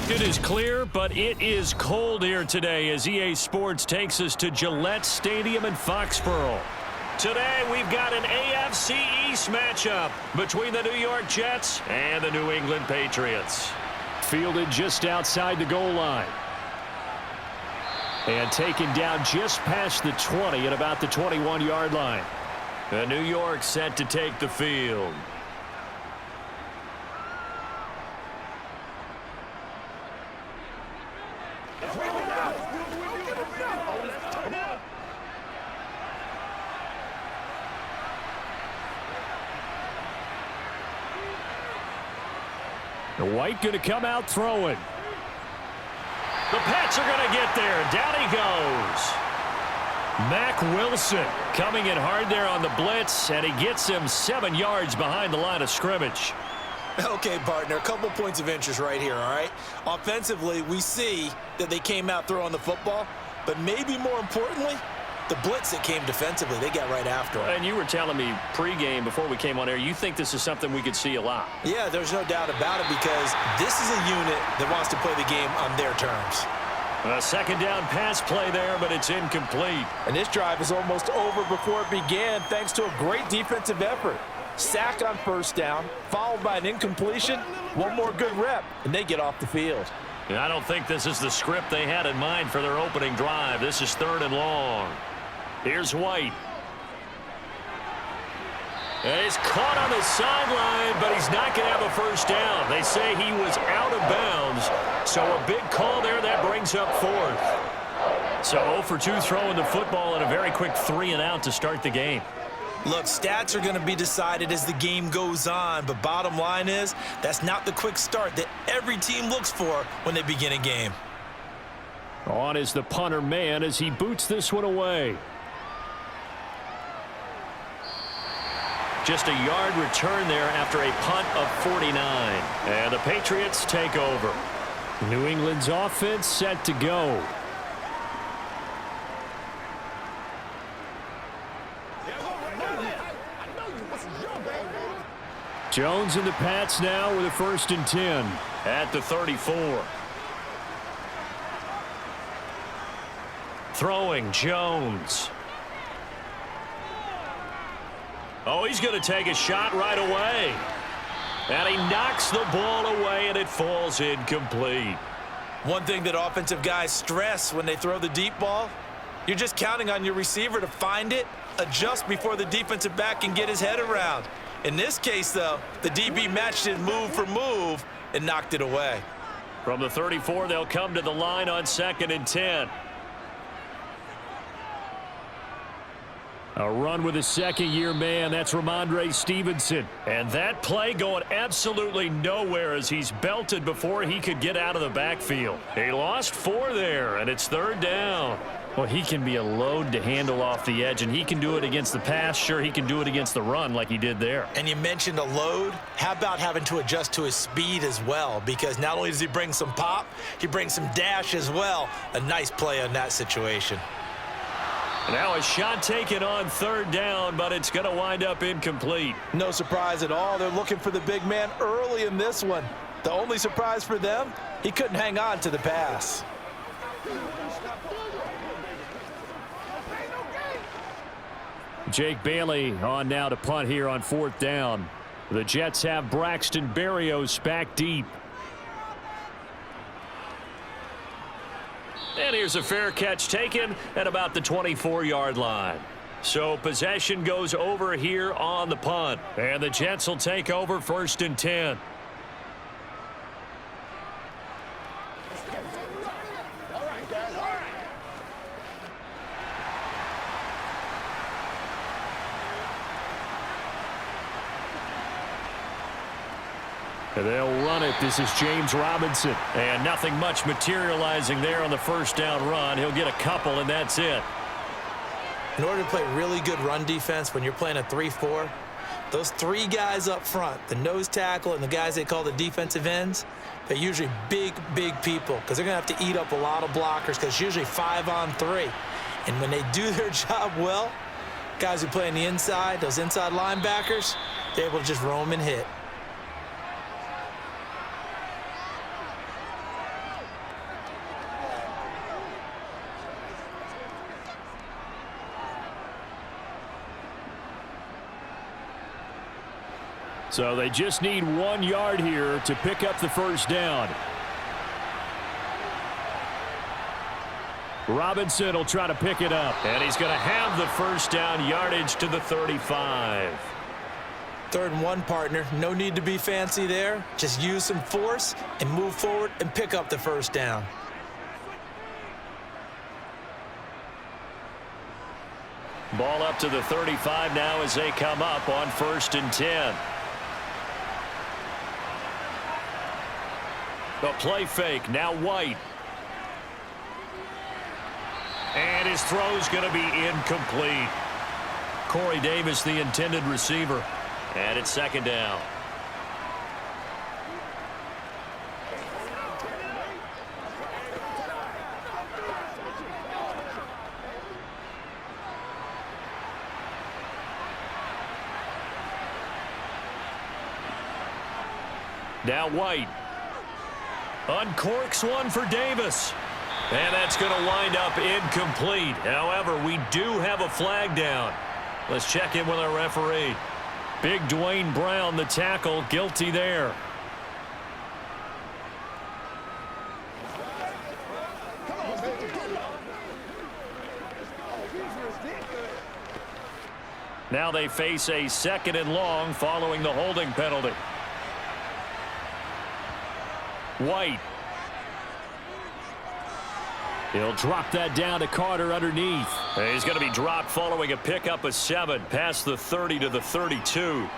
It is clear, but it is cold here today as EA Sports takes us to Gillette Stadium in Foxborough. Today, we've got an AFC East matchup between the New York Jets and the New England Patriots. Fielded just outside the goal line. And taken down just past the 20 at about the 21-yard line. The New York set to take the field. The White going to come out throwing. The Pats are going to get there. Down he goes. Mack Wilson coming in hard there on the blitz, and he gets him 7 yards behind the line of scrimmage. Okay, partner, a couple points of interest right here, all right? Offensively, we see that they came out throwing the football, but maybe more importantly, the blitz that came defensively, they got right after him. And you were telling me pregame before we came on air, you think this is something we could see a lot. Yeah, there's no doubt about it because this is a unit that wants to play the game on their terms. A second down pass play there, but it's incomplete. And this drive is almost over before it began thanks to a great defensive effort. Sack on first down, followed by an incompletion, one more good rep, and they get off the field. And I don't think this is the script they had in mind for their opening drive. This is 3rd and long. Here's White. And he's caught on the sideline, but he's not going to have a first down. They say he was out of bounds, so a big call there that brings up 4th. So 0 for 2 throwing the football and a very quick 3 and out to start the game. Look, stats are going to be decided as the game goes on, but bottom line is that's not the quick start that every team looks for when they begin a game. On is the punter man as he boots this one away. Just a yard return there after a punt of 49. And the Patriots take over. New England's offense set to go. Jones and the Pats now with a 1st and 10. At the 34. Throwing Jones. Oh, he's going to take a shot right away. And he knocks the ball away, and it falls incomplete. One thing that offensive guys stress when they throw the deep ball, you're just counting on your receiver to find it, adjust before the defensive back can get his head around. In this case, though, the DB matched it move for move and knocked it away. From the 34, they'll come to the line on 2nd and 10. A run with a second-year man. That's Ramondre Stevenson. And that play going absolutely nowhere as he's belted before he could get out of the backfield. He lost 4 there, and it's 3rd down. Well, he can be a load to handle off the edge, and he can do it against the pass. Sure, he can do it against the run like he did there. And you mentioned a load. How about having to adjust to his speed as well? Because not only does he bring some pop, he brings some dash as well. A nice play on that situation. Now a shot taken on 3rd down, but it's going to wind up incomplete. No surprise at all. They're looking for the big man early in this one. The only surprise for them, he couldn't hang on to the pass. Jake Bailey on now to punt here on 4th down. The Jets have Braxton Berrios back deep. And here's a fair catch taken at about the 24-yard line. So possession goes over here on the punt. And the Jets will take over 1st and 10. And they'll run it. This is James Robinson. And nothing much materializing there on the 1st down run. He'll get a couple, and that's it. In order to play really good run defense when you're playing a 3-4, those 3 guys up front, the nose tackle and the guys they call the defensive ends, they're usually big, big people because they're going to have to eat up a lot of blockers because it's usually 5 on 3. And when they do their job well, guys who play on the inside, those inside linebackers, they're able to just roam and hit. So they just need 1 yard here to pick up the first down. Robinson will try to pick it up. And he's going to have the first down, yardage to the 35. 3rd and 1, partner. No need to be fancy there. Just use some force and move forward and pick up the first down. Ball up to the 35 now as they come up on 1st and 10. The play fake, now White. And his throw's going to be incomplete. Corey Davis, the intended receiver. And it's 2nd down. Now White. Uncorks one for Davis. And that's going to wind up incomplete. However, we do have a flag down. Let's check in with our referee. Big Dwayne Brown, the tackle, guilty there. Now they face a 2nd and long following the holding penalty. White. He'll drop that down to Carter underneath. He's going to be dropped following a pickup of 7 past the 30 to the 32.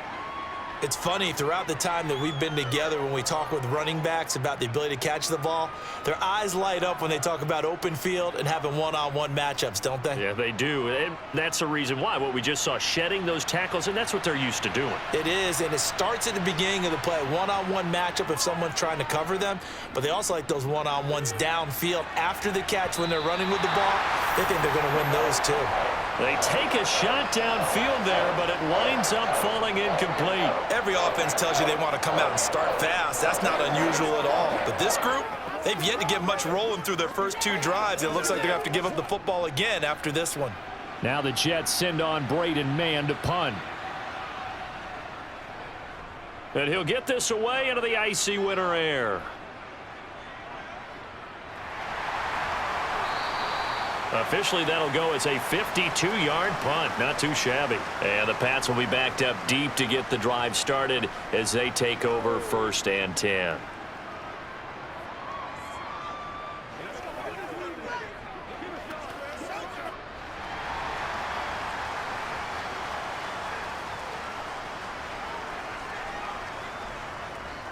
It's funny, throughout the time that we've been together, when we talk with running backs about the ability to catch the ball, their eyes light up when they talk about open field and having one-on-one matchups, don't they? Yeah, they do. And that's the reason why. What we just saw, shedding those tackles, and that's what they're used to doing. It is, and it starts at the beginning of the play. One-on-one matchup if someone's trying to cover them, but they also like those one-on-ones downfield after the catch when they're running with the ball. They think they're going to win those too. They take a shot downfield there, but it winds up falling incomplete. Every offense tells you they want to come out and start fast. That's not unusual at all. But this group, they've yet to get much rolling through their first 2 drives. It looks like they're going to have to give up the football again after this one. Now the Jets send on Braden Mann to punt. And he'll get this away into the icy winter air. Officially, that'll go as a 52-yard punt. Not too shabby. And the Pats will be backed up deep to get the drive started as they take over 1st and 10.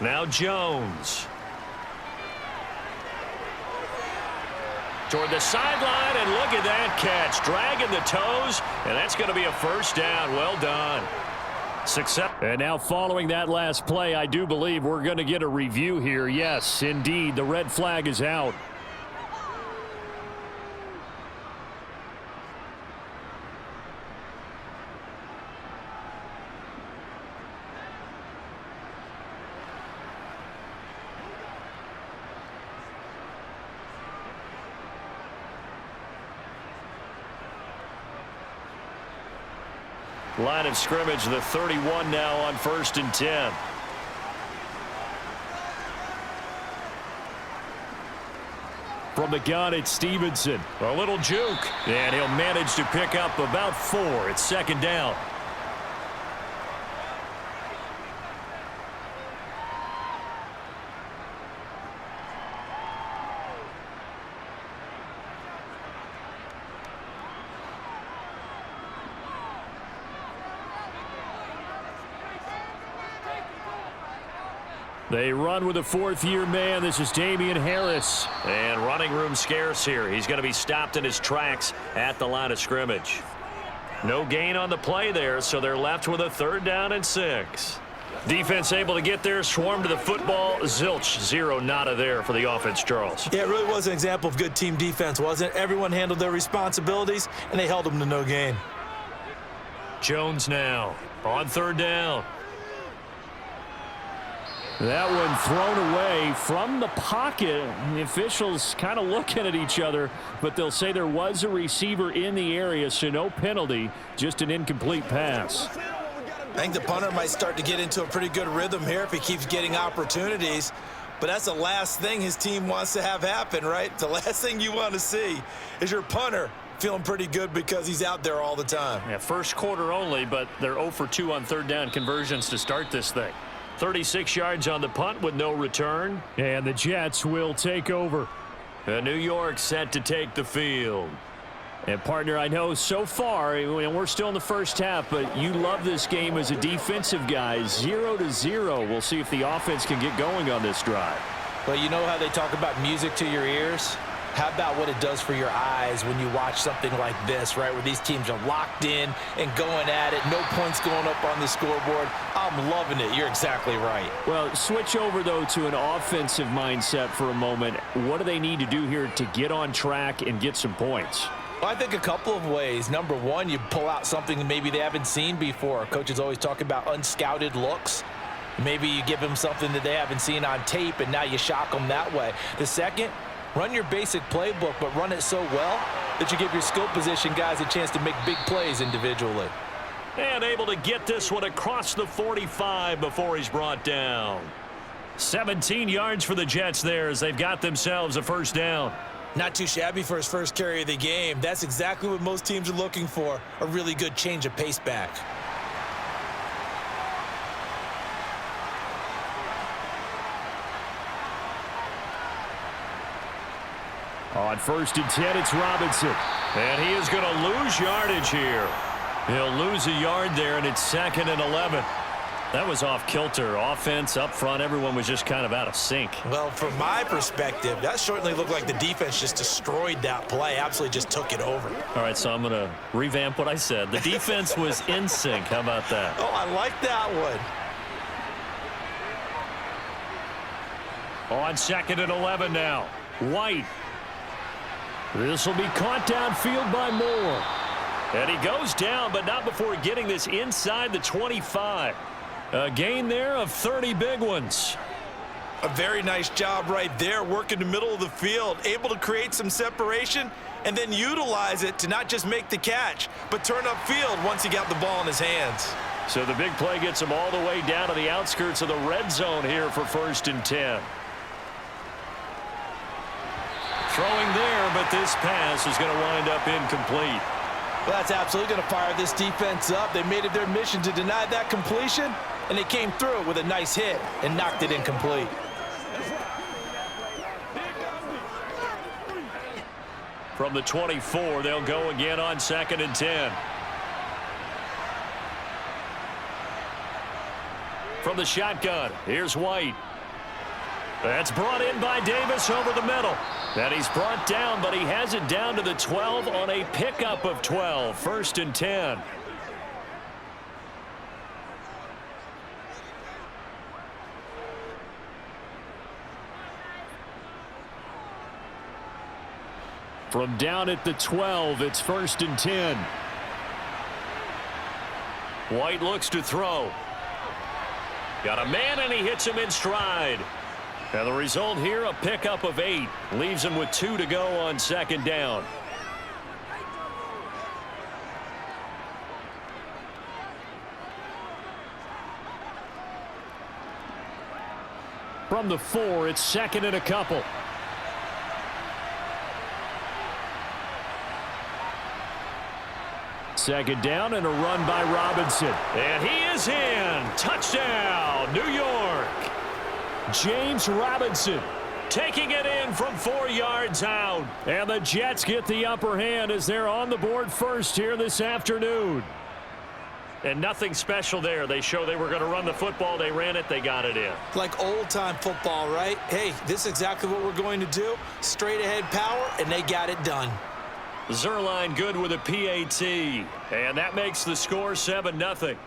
Now Jones. Toward the sideline, and look at that catch. Dragging the toes, and that's going to be a first down. Well done. Success. And now following that last play, I do believe we're going to get a review here. Yes, indeed, the red flag is out. Line of scrimmage, the 31 now on 1st and 10. From the gun, it's Stevenson. A little juke, and he'll manage to pick up about 4. It's 2nd down. They run with a 4th-year man. This is Damian Harris. And running room scarce here. He's going to be stopped in his tracks at the line of scrimmage. No gain on the play there, so they're left with a 3rd down and 6. Defense able to get there, swarm to the football. Zilch, 0 nada there for the offense, Charles. Yeah, it really was an example of good team defense, wasn't it? Everyone handled their responsibilities, and they held them to no gain. Jones now on 3rd down. That one thrown away from the pocket. The officials kind of looking at each other, but they'll say there was a receiver in the area, so no penalty, just an incomplete pass. I think the punter might start to get into a pretty good rhythm here if he keeps getting opportunities. But that's the last thing his team wants to have happen, right? The last thing you want to see is your punter feeling pretty good because he's out there all the time. Yeah, first quarter only, but they're 0 for 2 on third down conversions to start this thing. 36 yards on the punt with no return. And the Jets will take over. New York set to take the field. And, partner, I know so far, we're still in the first half, but you love this game as a defensive guy. 0-0. We'll see if the offense can get going on this drive. Well, you know how they talk about music to your ears? How about what it does for your eyes when you watch something like this, right, where these teams are locked in and going at it, no points going up on the scoreboard. I'm loving it. You're exactly right. Well, switch over, though, to an offensive mindset for a moment. What do they need to do here to get on track and get some points? Well, I think a couple of ways. Number one, you pull out something that maybe they haven't seen before. Coaches always talk about unscouted looks. Maybe you give them something that they haven't seen on tape, and now you shock them that way. The second, run your basic playbook, but run it so well that you give your skill position guys a chance to make big plays individually. And able to get this one across the 45 before he's brought down. 17 yards for the Jets there as they've got themselves a first down. Not too shabby for his first carry of the game. That's exactly what most teams are looking for, a really good change of pace back. On 1st and 10, it's Robinson. And he is going to lose yardage here. He'll lose a yard there, and it's 2nd and 11. That was off kilter. Offense up front, everyone was just kind of out of sync. Well, from my perspective, that certainly looked like the defense just destroyed that play, absolutely just took it over. All right, so I'm going to revamp what I said. The defense was in sync. How about that? Oh, I like that one. On 2nd and 11 now. White. This will be caught downfield by Moore. And he goes down, but not before getting this inside the 25. A gain there of 30 big ones. A very nice job right there, working the middle of the field, able to create some separation and then utilize it to not just make the catch, but turn upfield once he got the ball in his hands. So the big play gets him all the way down to the outskirts of the red zone here for 1st and 10. Throwing there, but this pass is going to wind up incomplete. Well, that's absolutely going to fire this defense up. They made it their mission to deny that completion, and they came through with a nice hit and knocked it incomplete. From the 24, they'll go again on 2nd and 10. From the shotgun, here's White. That's brought in by Davis over the middle. And he's brought down, but he has it down to the 12 on a pickup of 12. 1st and 10. From down at the 12, it's 1st and 10. White looks to throw. Got a man, and he hits him in stride. And the result here, a pickup of 8. Leaves him with 2 to go on 2nd down. From the 4, it's 2nd and a couple. Second down and a run by Robinson. And he is in. Touchdown, New York. James Robinson taking it in from 4 yards out. And the Jets get the upper hand as they're on the board first here this afternoon. And nothing special there. They show they were going to run the football. They ran it. They got it in. Like old-time football, right? Hey, this is exactly what we're going to do. Straight-ahead power, and they got it done. Zerline good with a PAT. And that makes the score 7-0.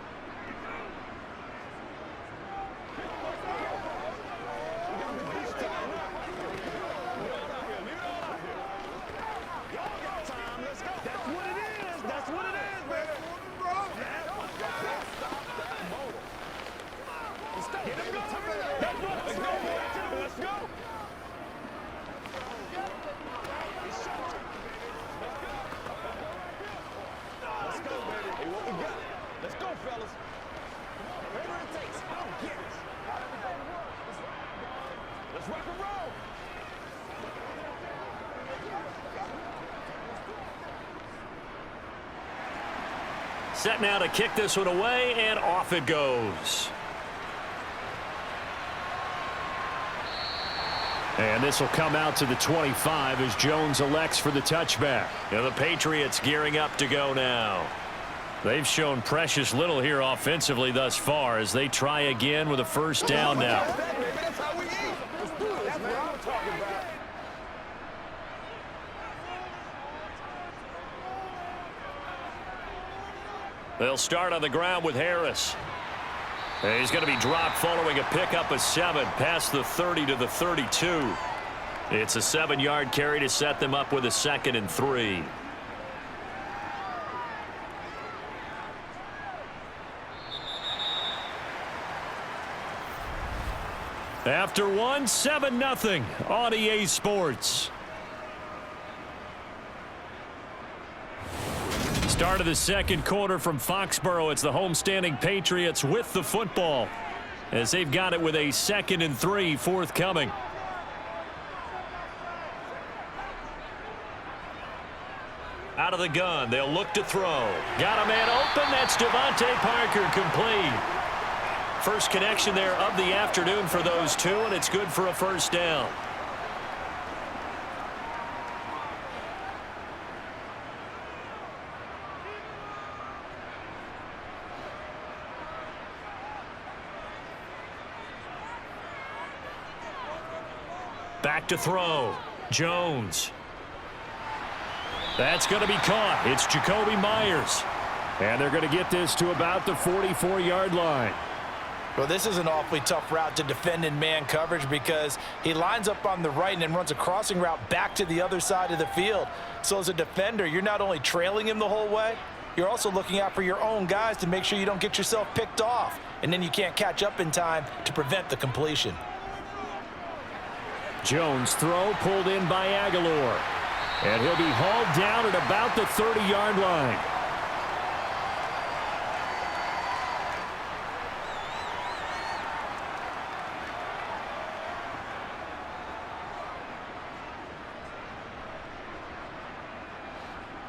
Set now to kick this one away, and off it goes. And this will come out to the 25 as Jones elects for the touchback. And the Patriots gearing up to go now. They've shown precious little here offensively thus far as they try again with a first down now. They'll start on the ground with Harris. And he's going to be dropped following a pickup of 7 past the 30 to the 32. It's a 7-yard carry to set them up with a 2nd and 3. After 1, 7-0 on EA Sports. Start of the second quarter from Foxborough. It's the homestanding Patriots with the football as they've got it with a 2nd and 3 forthcoming. Out of the gun, they'll look to throw. Got a man open. That's Devontae Parker, complete. First connection there of the afternoon for those two, and it's good for a first down. Back to throw. Jones. That's going to be caught. It's Jacoby Myers. And they're going to get this to about the 44-yard line. Well, this is an awfully tough route to defend in man coverage because he lines up on the right and then runs a crossing route back to the other side of the field. So as a defender, you're not only trailing him the whole way, you're also looking out for your own guys to make sure you don't get yourself picked off. And then you can't catch up in time to prevent the completion. Jones throw pulled in by Aguilar. And he'll be hauled down at about the 30-yard line.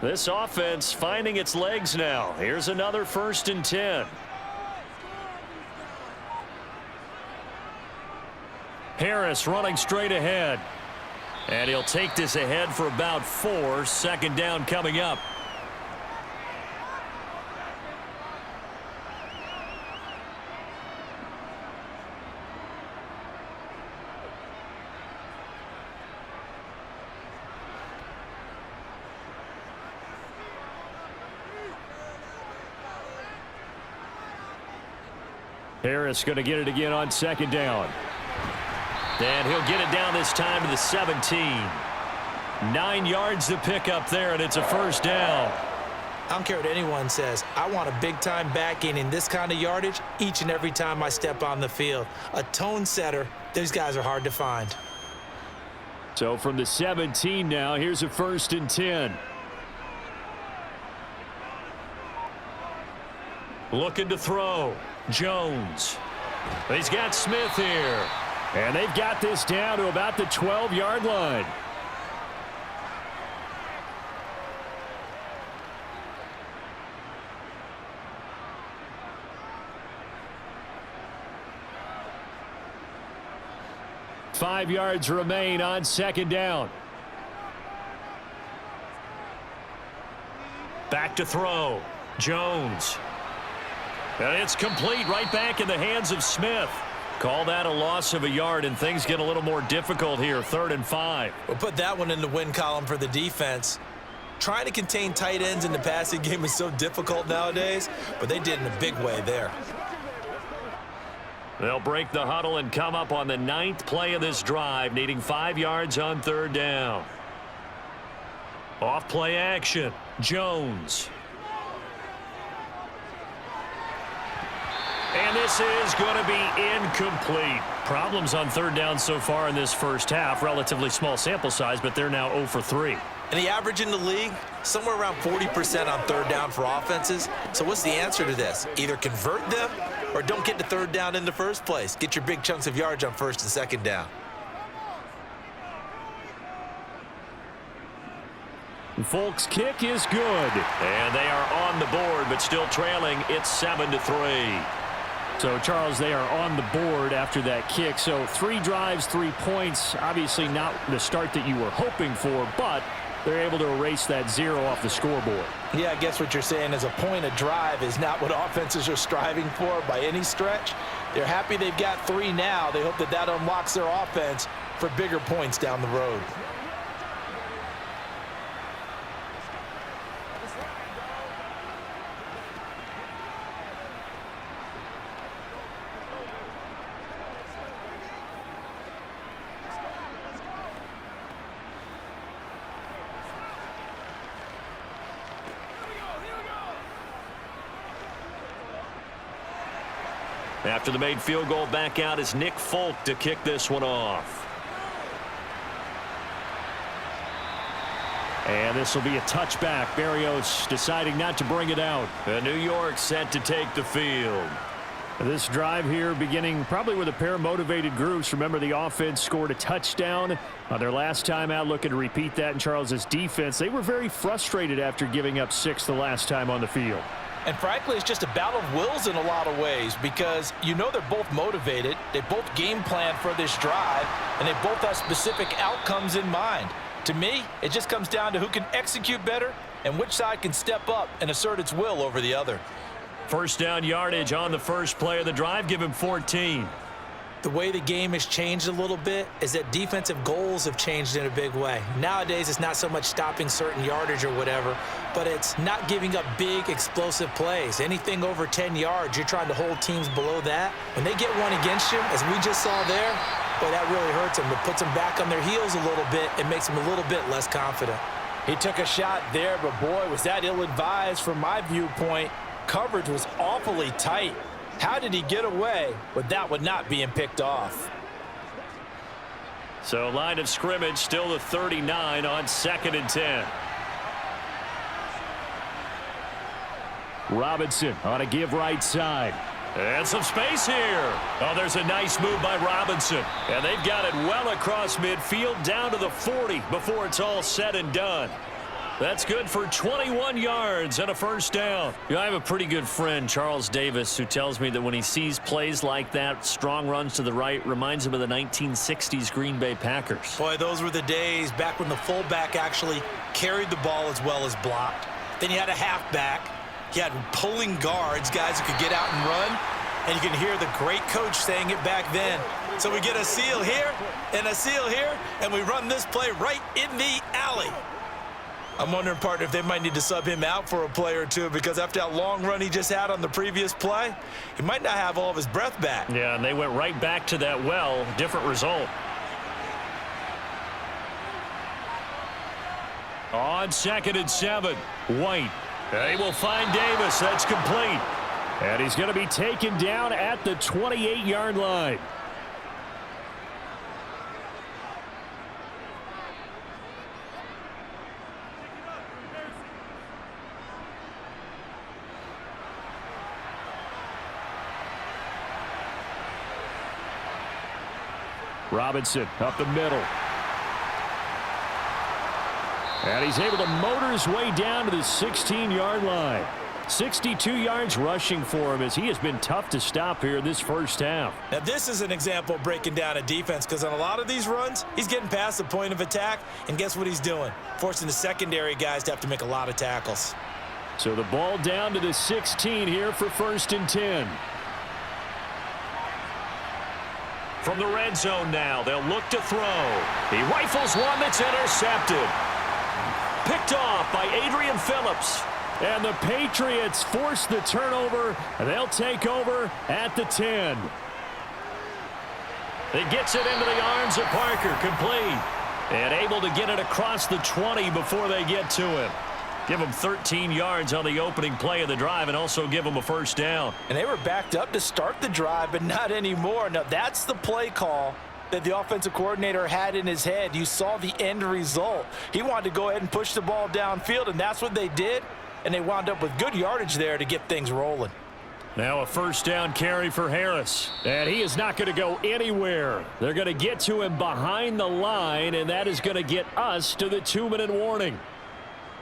This offense finding its legs now. Here's another 1st and 10. Harris running straight ahead. And he'll take this ahead for about 4. 2nd down coming up. Harris going to get it again on 2nd down. And he'll get it down this time to the 17. 9 yards to pick up there, and it's a first down. I don't care what anyone says. I want a big-time back gaining this kind of yardage each and every time I step on the field. A tone setter, these guys are hard to find. So from the 17 now, here's a 1st and 10. Looking to throw. Jones. He's got Smith here. And they've got this down to about the 12-yard line. Five yards remain on 2nd down. Back to throw. Jones. And it's complete right back in the hands of Smith. Call that a loss of a yard, and things get a little more difficult here. 3rd and 5. We'll put that one in the win column for the defense. Trying to contain tight ends in the passing game is so difficult nowadays, but they did in a big way there. They'll break the huddle and come up on the 9th play of this drive, needing 5 yards on 3rd down. Off play action. Jones. And this is going to be incomplete. Problems on 3rd down so far in this first half. Relatively small sample size, but they're now 0 for 3. And the average in the league, somewhere around 40% on 3rd down for offenses. So what's the answer to this? Either convert them or don't get to 3rd down in the first place. Get your big chunks of yards on 1st and 2nd down. Folk's kick is good. And they are on the board, but still trailing. It's 7-3. So, Charles, they are on the board after that kick. So 3 drives, 3 points. Obviously not the start that you were hoping for, but they're able to erase that 0 off the scoreboard. Yeah, I guess what you're saying is a point a drive is not what offenses are striving for by any stretch. They're happy they've got 3 now. They hope that that unlocks their offense for bigger points down the road. After the made field goal, back out is Nick Folk to kick this one off. And this will be a touchback. Barrios deciding not to bring it out. And New York set to take the field. This drive here beginning probably with a pair of motivated groups. Remember, the offense scored a touchdown on their last time out, looking to repeat that in Charles's defense. They were very frustrated after giving up 6 the last time on the field. And frankly, it's just a battle of wills in a lot of ways because you know they're both motivated. They both game plan for this drive, and they both have specific outcomes in mind. To me, it just comes down to who can execute better and which side can step up and assert its will over the other. First down yardage on the first play of the drive. Give him 14. The way the game has changed a little bit is that defensive goals have changed in a big way. Nowadays, it's not so much stopping certain yardage or whatever, but it's not giving up big, explosive plays. Anything over 10 yards, you're trying to hold teams below that. When they get one against you, as we just saw there, boy, that really hurts them. It puts them back on their heels a little bit. It makes them a little bit less confident. He took a shot there, but boy, was that ill-advised from my viewpoint. Coverage was awfully tight. How did he get away with that one not being picked off? So line of scrimmage still the 39 on 2nd and 10. Robinson on a give right side. And some space here. Oh, there's a nice move by Robinson. And they've got it well across midfield down to the 40 before it's all said and done. That's good for 21 yards and a first down. You know, I have a pretty good friend, Charles Davis, who tells me that when he sees plays like that, strong runs to the right, reminds him of the 1960s Green Bay Packers. Boy, those were the days back when the fullback actually carried the ball as well as blocked. Then you had a halfback. You had pulling guards, guys who could get out and run. And you can hear the great coach saying it back then. So we get a seal here and a seal here, and we run this play right in the alley. I'm wondering, partner, if they might need to sub him out for a play or two because after that long run he just had on the previous play, he might not have all of his breath back. Yeah, and they went right back to that well. Different result. On 2nd and 7, White. They will find Davis. That's complete. And he's going to be taken down at the 28-yard line. Robinson up the middle. And he's able to motor his way down to the 16-yard line. 62 yards rushing for him as he has been tough to stop here this first half. Now this is an example of breaking down a defense because on a lot of these runs, he's getting past the point of attack, and guess what he's doing? Forcing the secondary guys to have to make a lot of tackles. So the ball down to the 16 here for 1st and 10. From the red zone now, they'll look to throw. He rifles one that's intercepted. Picked off by Adrian Phillips. And the Patriots force the turnover. They'll take over at the 10. It gets it into the arms of Parker, complete. And able to get it across the 20 before they get to him. Give him 13 yards on the opening play of the drive and also give him a first down. And they were backed up to start the drive, but not anymore. Now, that's the play call that the offensive coordinator had in his head. You saw the end result. He wanted to go ahead and push the ball downfield, and that's what they did. And they wound up with good yardage there to get things rolling. Now a first down carry for Harris. And he is not going to go anywhere. They're going to get to him behind the line, and that is going to get us to the 2-minute warning.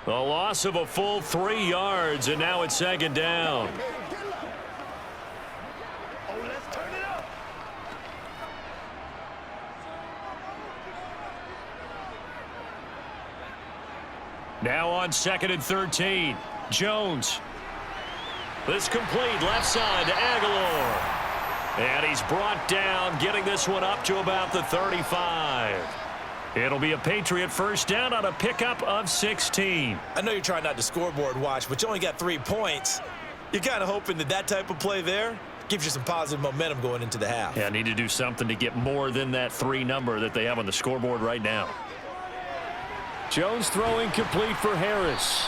A loss of a full 3 yards, and now it's second down. Now on 2nd and 13. Jones. This complete left side to Aguilar. And he's brought down, getting this one up to about the 35. It'll be a Patriot first down on a pickup of 16. I know you're trying not to scoreboard watch, but you only got 3 points. You're kind of hoping that that type of play there gives you some positive momentum going into the half. Yeah, need to do something to get more than that 3 number that they have on the scoreboard right now. Jones throwing complete for Harris.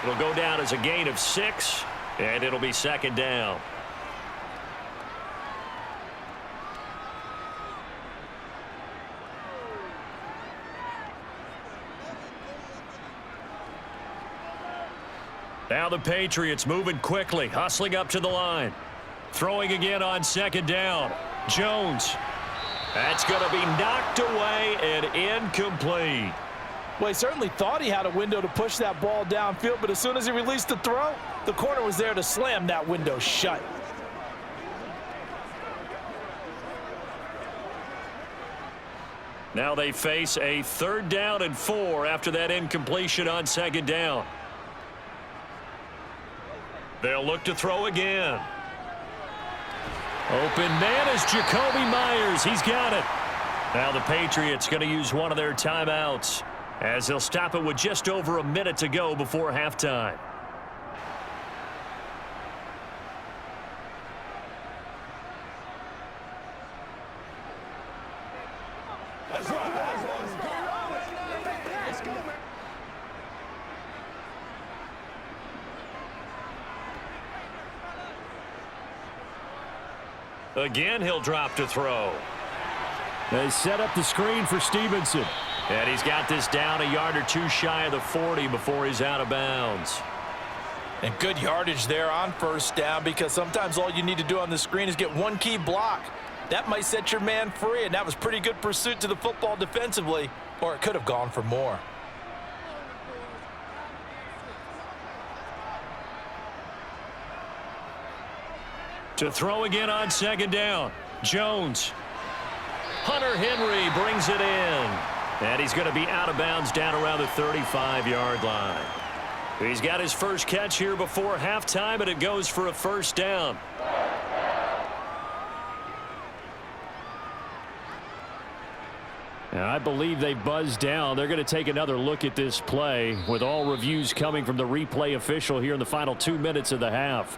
It'll go down as a gain of 6, and it'll be second down. Now the Patriots moving quickly, hustling up to the line. Throwing again on second down. Jones. That's going to be knocked away and incomplete. Well, he certainly thought he had a window to push that ball downfield, but as soon as he released the throw, the corner was there to slam that window shut. Now they face a 3rd down and 4 after that incompletion on second down. They'll look to throw again. Open man is Jacoby Myers. He's got it. Now the Patriots going to use one of their timeouts as they'll stop it with just over a minute to go before halftime. Again, he'll drop to throw. They set up the screen for Stevenson. And he's got this down a yard or 2 shy of the 40 before he's out of bounds. And good yardage there on first down, because sometimes all you need to do on the screen is get 1 key block. That might set your man free, and that was pretty good pursuit to the football defensively, or it could have gone for more. To throw again on second down. Jones. Hunter Henry brings it in. And he's going to be out of bounds down around the 35-yard line. He's got his first catch here before halftime, and it goes for a first down. Now, I believe they buzzed down. They're going to take another look at this play with all reviews coming from the replay official here in the final 2 minutes of the half.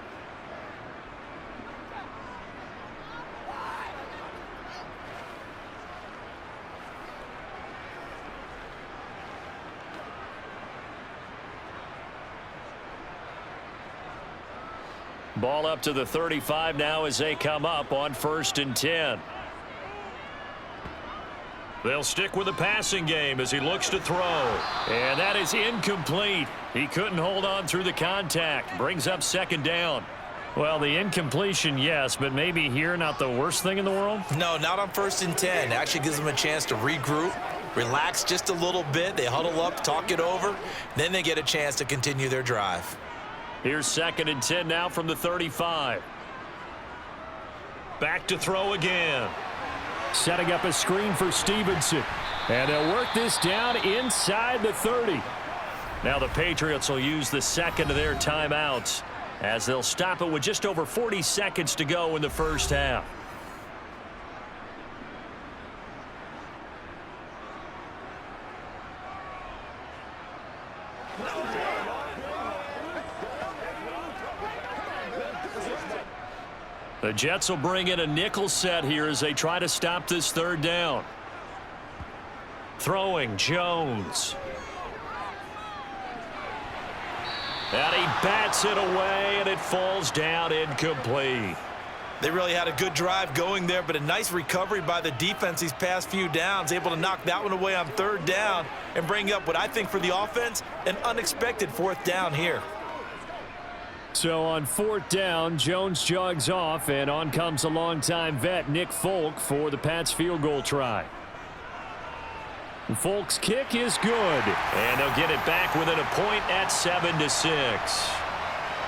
Ball up to the 35 now as they come up on 1st and 10. They'll stick with the passing game as he looks to throw. And that is incomplete. He couldn't hold on through the contact. Brings up second down. Well, the incompletion, yes, but maybe here not the worst thing in the world? No, not on 1st and 10. It actually gives them a chance to regroup, relax just a little bit. They huddle up, talk it over. Then they get a chance to continue their drive. Here's 2nd and 10 now from the 35. Back to throw again. Setting up a screen for Stevenson. And they'll work this down inside the 30. Now the Patriots will use the second of their timeouts as they'll stop it with just over 40 seconds to go in the first half. The Jets will bring in a nickel set here as they try to stop this 3rd down. Throwing Jones. And he bats it away, and it falls down incomplete. They really had a good drive going there, but a nice recovery by the defense these past few downs, able to knock that one away on 3rd down and bring up what I think for the offense, an unexpected 4th down here. So on 4th down, Jones jogs off, and on comes a longtime vet, Nick Folk, for the Pats field goal try. Folk's kick is good. And they'll get it back within a point at 7-6.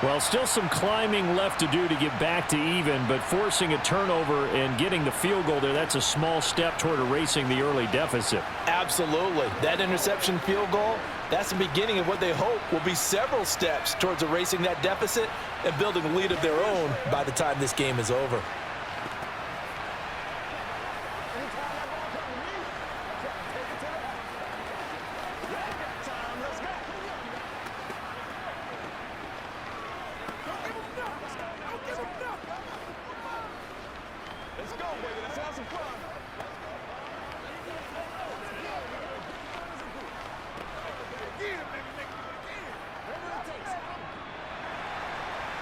Well, still some climbing left to do to get back to even, but forcing a turnover and getting the field goal there, that's a small step toward erasing the early deficit. Absolutely. That interception field goal, that's the beginning of what they hope will be several steps towards erasing that deficit and building a lead of their own by the time this game is over.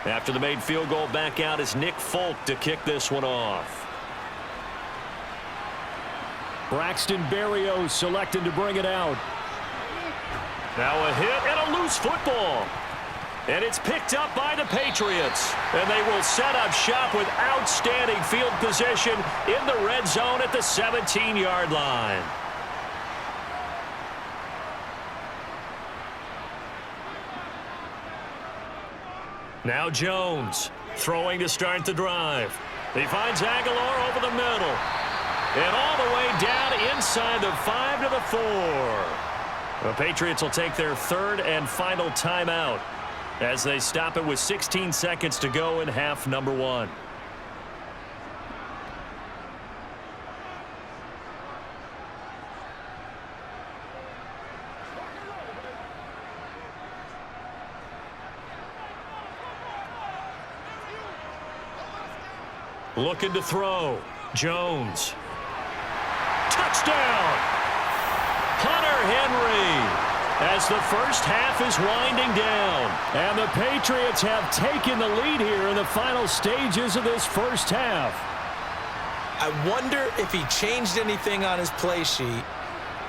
After the made field goal, back out is Nick Folk to kick this one off. Braxton Berrios selected to bring it out. Now a hit and a loose football. And it's picked up by the Patriots. And they will set up shop with outstanding field position in the red zone at the 17-yard line. Now Jones throwing to start the drive. He finds Aguilar over the middle. And all the way down inside the 5 to the 4. The Patriots will take their third and final timeout as they stop it with 16 seconds to go in half number 1. Looking to throw. Jones. Touchdown! Hunter Henry as the first half is winding down. And the Patriots have taken the lead here in the final stages of this first half. I wonder if he changed anything on his play sheet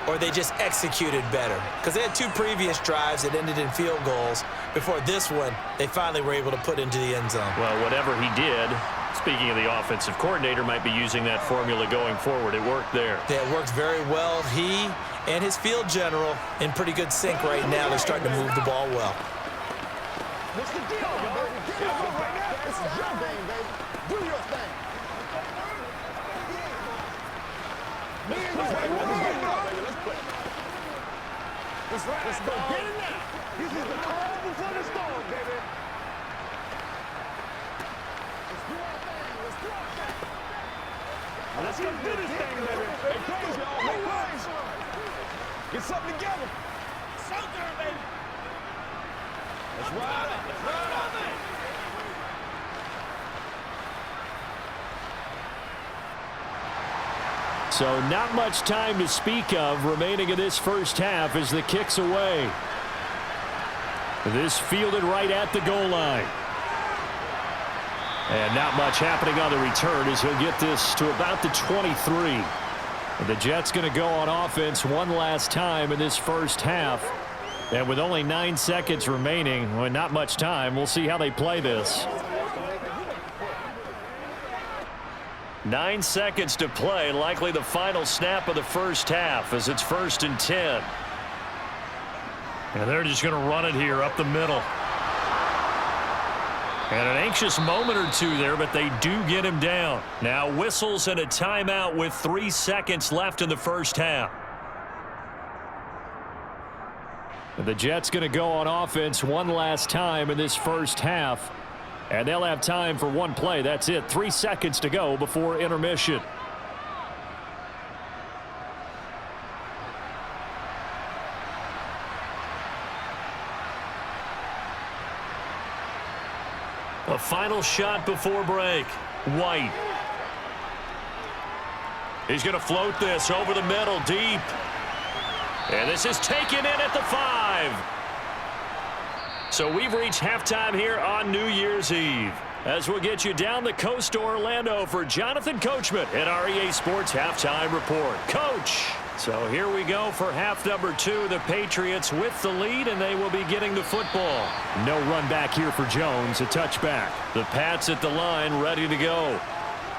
or they just executed better. Because they had 2 previous drives that ended in field goals. Before this one, they finally were able to put into the end zone. Well, whatever he did, speaking of the offensive coordinator, might be using that formula going forward. It worked there. Yeah, it worked very well. He and his field general in pretty good sync right now. They're starting to move the ball well. What's the deal, baby? Get over right now. This is your game, baby. Do your thing. Me and you, baby. Let's play. Let's go. Get it now. This is the calm before the storm, baby. Let's go do this thing, baby. Make plays, y'all. Make plays. Get something together. Something, baby. Let's ride up. Let's ride up. So not much time to speak of remaining in this first half as the kick's away. This fielded right at the goal line. And not much happening on the return as he'll get this to about the 23. And the Jets going to go on offense one last time in this first half. And with only 9 seconds remaining, well, not much time, we'll see how they play this. 9 seconds to play, likely the final snap of the first half as it's 1st and 10. And they're just going to run it here up the middle. And an anxious moment or two there, but they do get him down. Now whistles and a timeout with 3 seconds left in the first half. The Jets going to go on offense one last time in this first half. And they'll have time for one play. That's it. 3 seconds to go before intermission. A final shot before break. White. He's going to float this over the middle, deep. And this is taken in at the 5. So we've reached halftime here on New Year's Eve. As we'll get you down the coast to Orlando for Jonathan Coachman at our EA Sports Halftime Report. Coach! So here we go for half number 2. The Patriots with the lead, and they will be getting the football. No run back here for Jones. A touchback. The Pats at the line ready to go.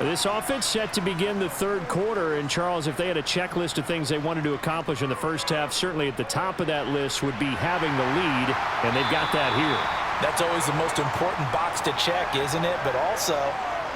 This offense set to begin the third quarter, and Charles, if they had a checklist of things they wanted to accomplish in the first half, certainly at the top of that list would be having the lead, and they've got that here. That's always the most important box to check, isn't it? But also,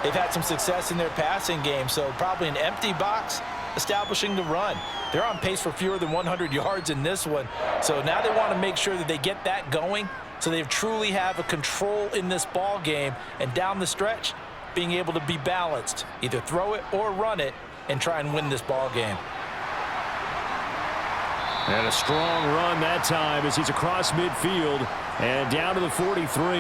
they've had some success in their passing game, so probably an empty box establishing the run. They're on pace for fewer than 100 yards in this one, so now they want to make sure that they get that going so they truly have a control in this ball game, and down the stretch, being able to be balanced, either throw it or run it, and try and win this ball game. And a strong run that time as he's across midfield and down to the 43.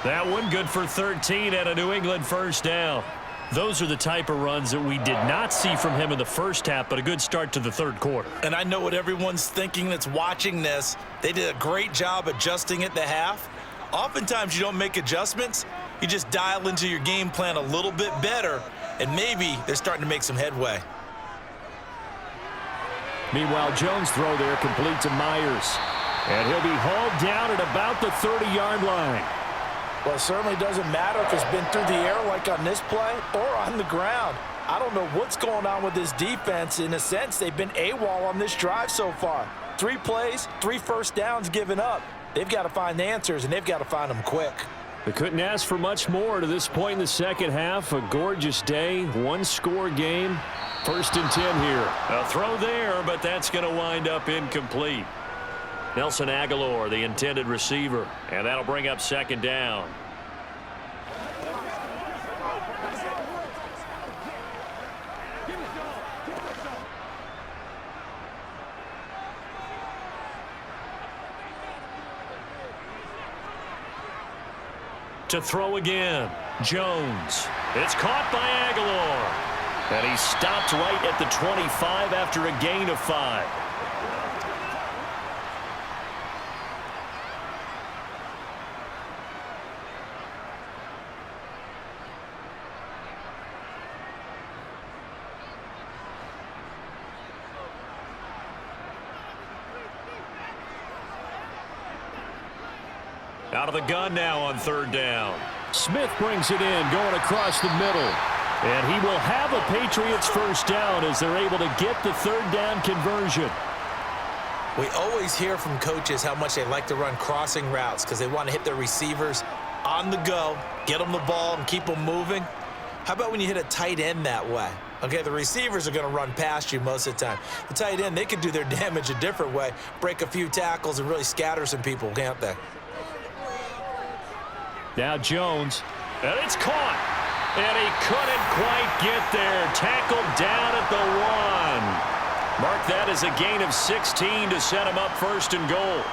That one good for 13 and a New England first down. Those are the type of runs that we did not see from him in the first half, but a good start to the third quarter. And I know what everyone's thinking that's watching this. They did a great job adjusting at the half. Oftentimes you don't make adjustments. You just dial into your game plan a little bit better, and maybe they're starting to make some headway. Meanwhile, Jones' throw there complete to Myers. And he'll be hauled down at about the 30-yard line. Well, it certainly doesn't matter if it's been through the air like on this play or on the ground. I don't know what's going on with this defense. In a sense, they've been AWOL on this drive so far. 3 plays, 3 first downs given up. They've got to find the answers, and they've got to find them quick. They couldn't ask for much more to this point in the second half. A gorgeous day, 1-score game. 1st and 10 here. A throw there, but that's going to wind up incomplete. Nelson Aguilar, the intended receiver, and that'll bring up 2nd down. To throw again, Jones. It's caught by Aguilar. And he stopped right at the 25 after a gain of 5. Out of the gun now on 3rd down. Smith brings it in, going across the middle. And he will have a Patriots first down as they're able to get the 3rd down conversion. We always hear from coaches how much they like to run crossing routes because they want to hit their receivers on the go, get them the ball, and keep them moving. How about when you hit a tight end that way? Okay, the receivers are going to run past you most of the time. The tight end, they can do their damage a different way, break a few tackles, and really scatter some people, can't they? Now Jones. And it's caught. And he couldn't quite get there. Tackled down at the 1. Mark that as a gain of 16 to set him up 1st and goal.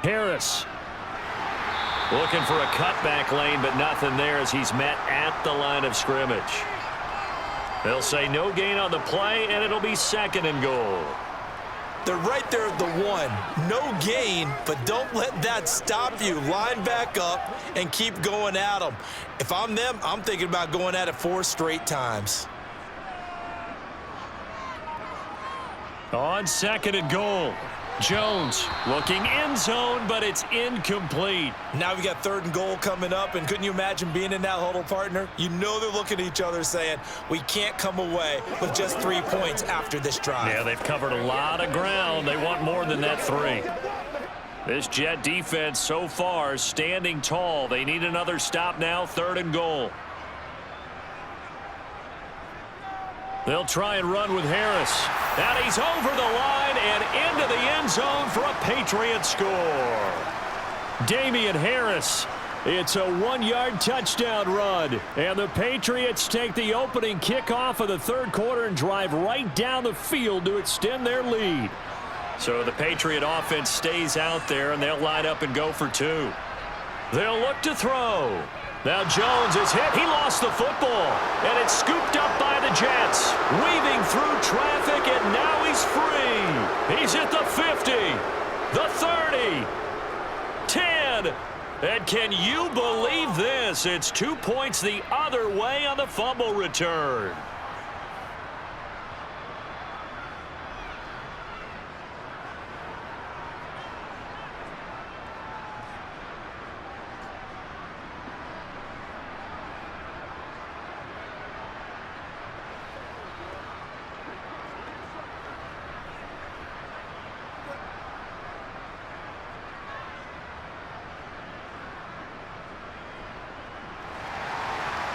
Harris. Looking for a cutback lane, but nothing there as he's met at the line of scrimmage. They'll say no gain on the play, and it'll be 2nd and goal. They're right there at the 1. No gain, but don't let that stop you. Line back up and keep going at them. If I'm them, I'm thinking about going at it 4 straight times. On 2nd and goal. Jones looking end zone, but it's incomplete. Now we got 3rd and goal coming up, and couldn't you imagine being in that huddle, partner? You know they're looking at each other saying, we can't come away with just 3 points after this drive. Yeah, they've covered a lot of ground. They want more than that 3. This Jet defense so far standing tall. They need another stop now, 3rd and goal. They'll try and run with Harris. And he's over the line and into the end zone for a Patriots score. Damian Harris. It's a 1-yard touchdown run. And the Patriots take the opening kickoff of the 3rd quarter and drive right down the field to extend their lead. So the Patriot offense stays out there, and they'll line up and go for 2. They'll look to throw. Now Jones is hit. He lost the football. And it's scooped up by the Jets. Weaving through traffic, and now he's free. He's at the 50, the 30, 10, And can you believe this? It's 2 points the other way on the fumble return.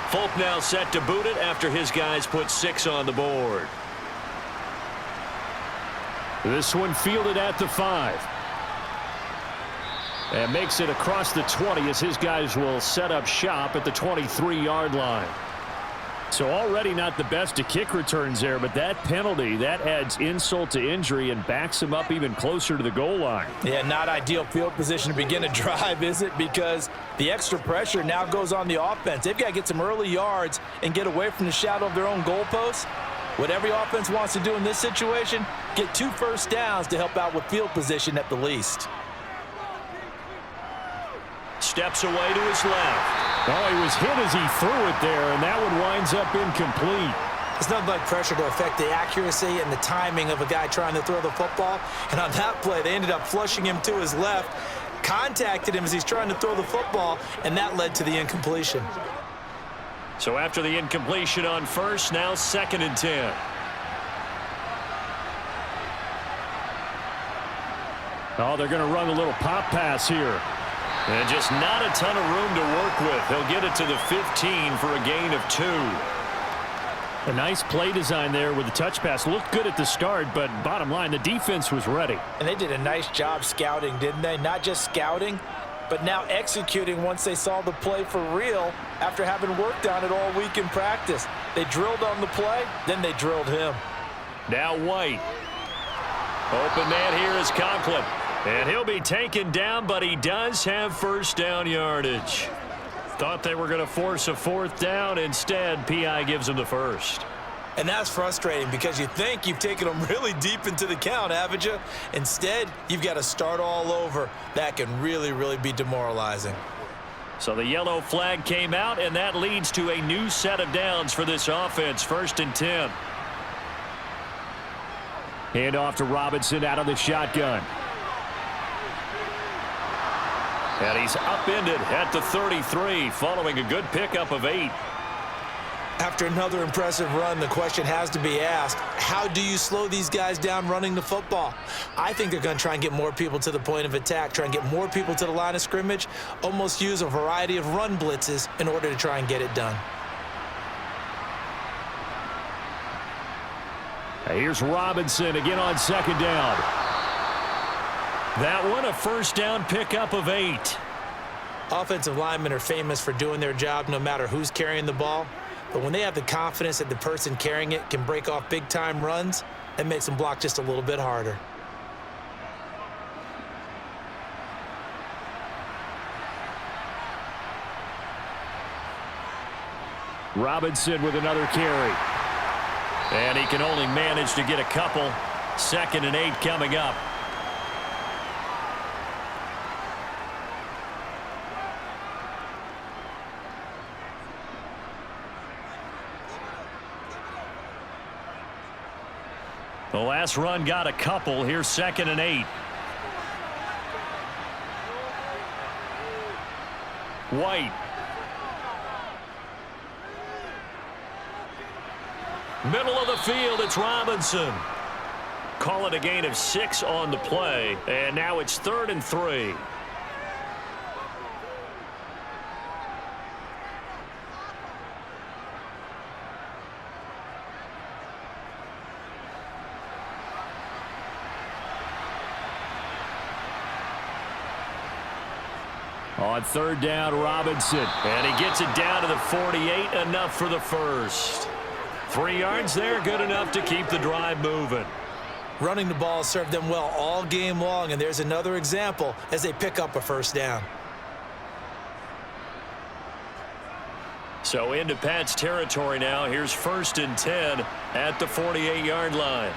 Folk now set to boot it after his guys put 6 on the board. This one fielded at the 5. And makes it across the 20 as his guys will set up shop at the 23-yard line. So already not the best of kick returns there, but that penalty, that adds insult to injury and backs him up even closer to the goal line. Yeah, not ideal field position to begin a drive, is it? Because the extra pressure now goes on the offense. They've got to get some early yards and get away from the shadow of their own goalposts. What every offense wants to do in this situation, get 2 first downs to help out with field position at the least. Steps away to his left. Oh, he was hit as he threw it there, and that one winds up incomplete. It's nothing like pressure to affect the accuracy and the timing of a guy trying to throw the football. And on that play, they ended up flushing him to his left, contacted him as he's trying to throw the football, and that led to the incompletion. So after the incompletion on first, now 2nd and 10. Oh, they're going to run a little pop pass here. And just not a ton of room to work with. He'll get it to the 15 for a gain of 2. A nice play design there with the touch pass. Looked good at the start, but bottom line, the defense was ready. And they did a nice job scouting, didn't they? Not just scouting, but now executing once they saw the play for real after having worked on it all week in practice. They drilled on the play, then they drilled him. Now White. Open man here is Conklin. And he'll be taken down, but he does have first down yardage. Thought they were going to force a 4th down. Instead, P.I. gives him the first. And that's frustrating because you think you've taken them really deep into the count, haven't you? Instead, you've got to start all over. That can really, really be demoralizing. So the yellow flag came out, and that leads to a new set of downs for this offense. 1st and 10. Hand off to Robinson out of the shotgun. And he's upended at the 33 following a good pickup of 8. After another impressive run, the question has to be asked, how do you slow these guys down running the football? I think they're going to try and get more people to the point of attack, try and get more people to the line of scrimmage, almost use a variety of run blitzes in order to try and get it done. Here's Robinson again on 2nd down. That one a first down pickup of 8. Offensive linemen are famous for doing their job no matter who's carrying the ball. But when they have the confidence that the person carrying it can break off big-time runs, that makes them block just a little bit harder. Robinson with another carry. And he can only manage to get a couple. 2nd and 8 coming up. The last run got a couple. Here's 2nd and 8. White. Middle of the field, it's Robinson. Call it a gain of 6 on the play. And now it's 3rd and 3. On 3rd down, Robinson. And he gets it down to the 48, enough for the first. 3 yards there, good enough to keep the drive moving. Running the ball served them well all game long, and there's another example as they pick up a first down. So into Pat's territory now. Here's 1st and 10 at the 48-yard line.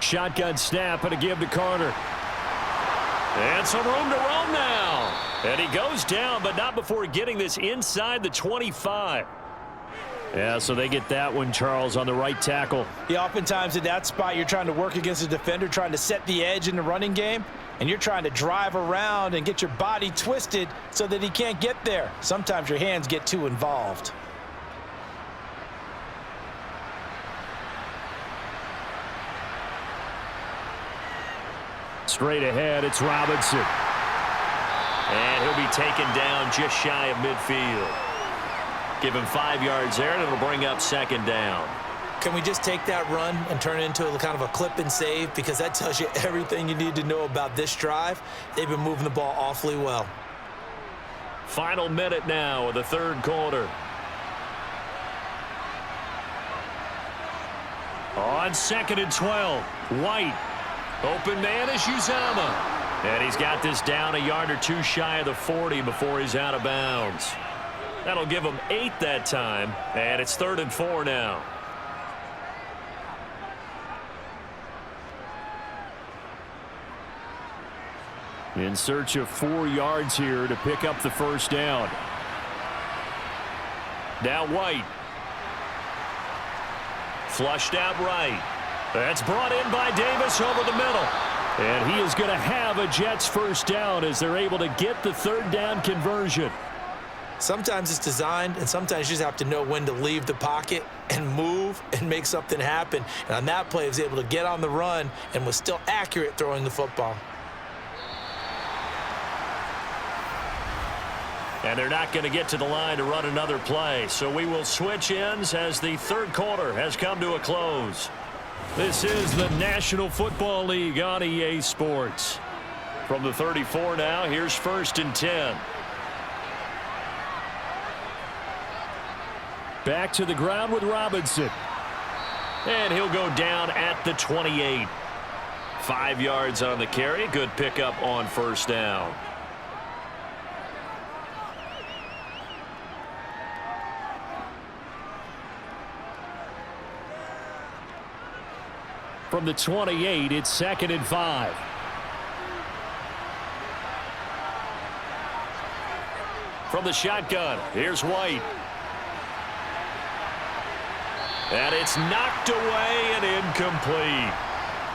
Shotgun snap and a give to Carter. And some room to roam now. And he goes down, but not before getting this inside the 25. Yeah, so they get that one, Charles, on the right tackle. Yeah, oftentimes in that spot, you're trying to work against a defender, trying to set the edge in the running game, and you're trying to drive around and get your body twisted so that he can't get there. Sometimes your hands get too involved. Straight ahead, it's Robinson. And he'll be taken down just shy of midfield. Give him 5 yards there, and it'll bring up second down. Can we just take that run and turn it into a kind of a clip and save? Because that tells you everything you need to know about this drive. They've been moving the ball awfully well. Final minute now of the third quarter. On 2nd and 12, White. Open man is Uzama. And he's got this down a yard or two shy of the 40 before he's out of bounds. That'll give him 8 that time, and it's 3rd and 4 now. In search of 4 yards here to pick up the first down. Now White. Flushed out right. That's brought in by Davis over the middle. And he is going to have a Jets first down as they're able to get the 3rd down conversion. Sometimes it's designed, and sometimes you just have to know when to leave the pocket and move and make something happen. And on that play, he was able to get on the run and was still accurate throwing the football. And they're not going to get to the line to run another play. So we will switch ends as the third quarter has come to a close. This is the National Football League on EA Sports. From the 34 now, here's 1st and 10. Back to the ground with Robinson. And he'll go down at the 28. 5 yards on the carry. Good pickup on first down. From the 28, it's 2nd and 5. From the shotgun, here's White. And it's knocked away and incomplete.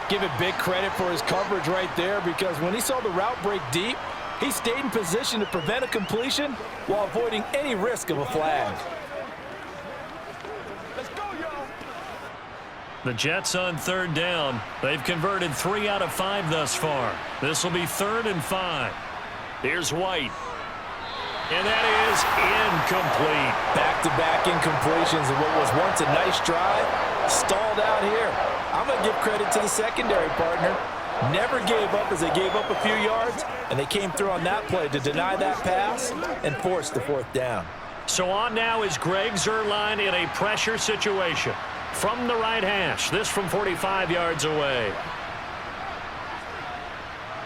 Give it big credit for his coverage right there, because when he saw the route break deep, he stayed in position to prevent a completion while avoiding any risk of a flag. The Jets on 3rd down. They've converted 3 out of 5 thus far. This will be 3rd and 5. Here's White. And that is incomplete. Back-to-back incompletions of what was once a nice drive, stalled out here. I'm going to give credit to the secondary partner. Never gave up as they gave up a few yards, and they came through on that play to deny that pass and force the 4th down. So on now is Greg Zuerlein in a pressure situation. From the right hash, this from 45 yards away.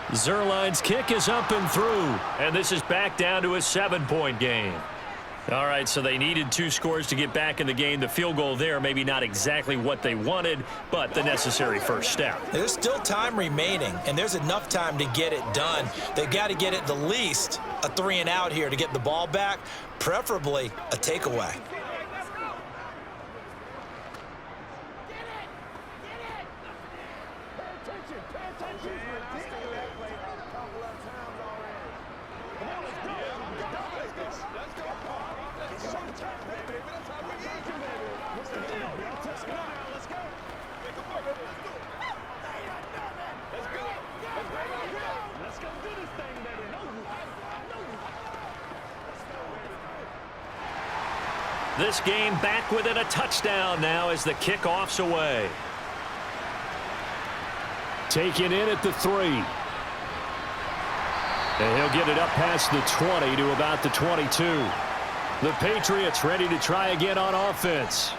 Zuerlein's kick is up and through. And this is back down to a 7-point game. All right, so they needed 2 scores to get back in the game. The field goal there, maybe not exactly what they wanted, but the necessary first step. There's still time remaining, and there's enough time to get it done. They've got to get it the least a 3 and out here to get the ball back, preferably a takeaway. This game back within a touchdown now as the kickoff's away. Taken in at the 3. And he'll get it up past the 20 to about the 22. The Patriots ready to try again on offense.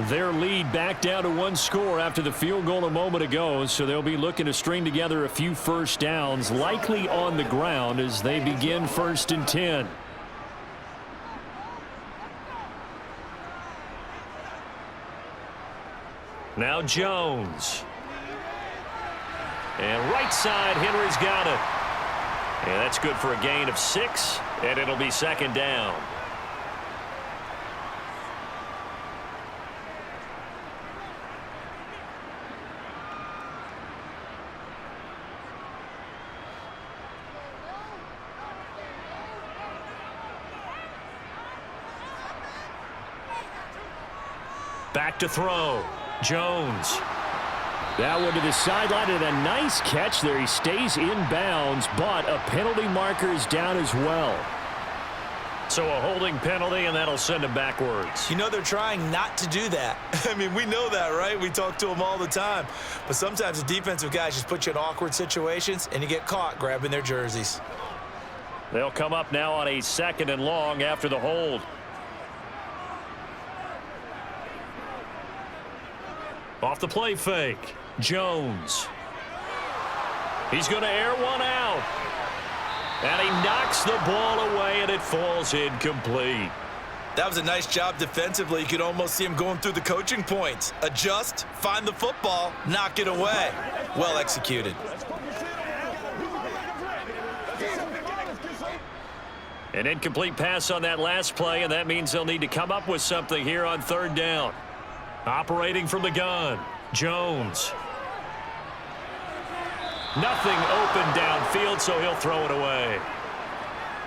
Their lead back down to 1 score after the field goal a moment ago, so they'll be looking to string together a few first downs, likely on the ground as they begin 1st and 10. Now Jones. And right side, Henry's got it. And that's good for a gain of 6, and it'll be second down. Back to throw. Jones. That one to the sideline, and a nice catch there. He stays in bounds, but a penalty marker is down as well. So a holding penalty, and that'll send him backwards. You know they're trying not to do that. I mean, we know that, right? We talk to them all the time. But sometimes the defensive guys just put you in awkward situations, and you get caught grabbing their jerseys. They'll come up now on a 2nd and long after the hold. Off the play fake. Jones. He's going to air one out. And he knocks the ball away, and it falls incomplete. That was a nice job defensively. You could almost see him going through the coaching points. Adjust, find the football, knock it away. Well executed. An incomplete pass on that last play, and that means they'll need to come up with something here on 3rd down. Operating from the gun, Jones. Nothing open downfield, so he'll throw it away.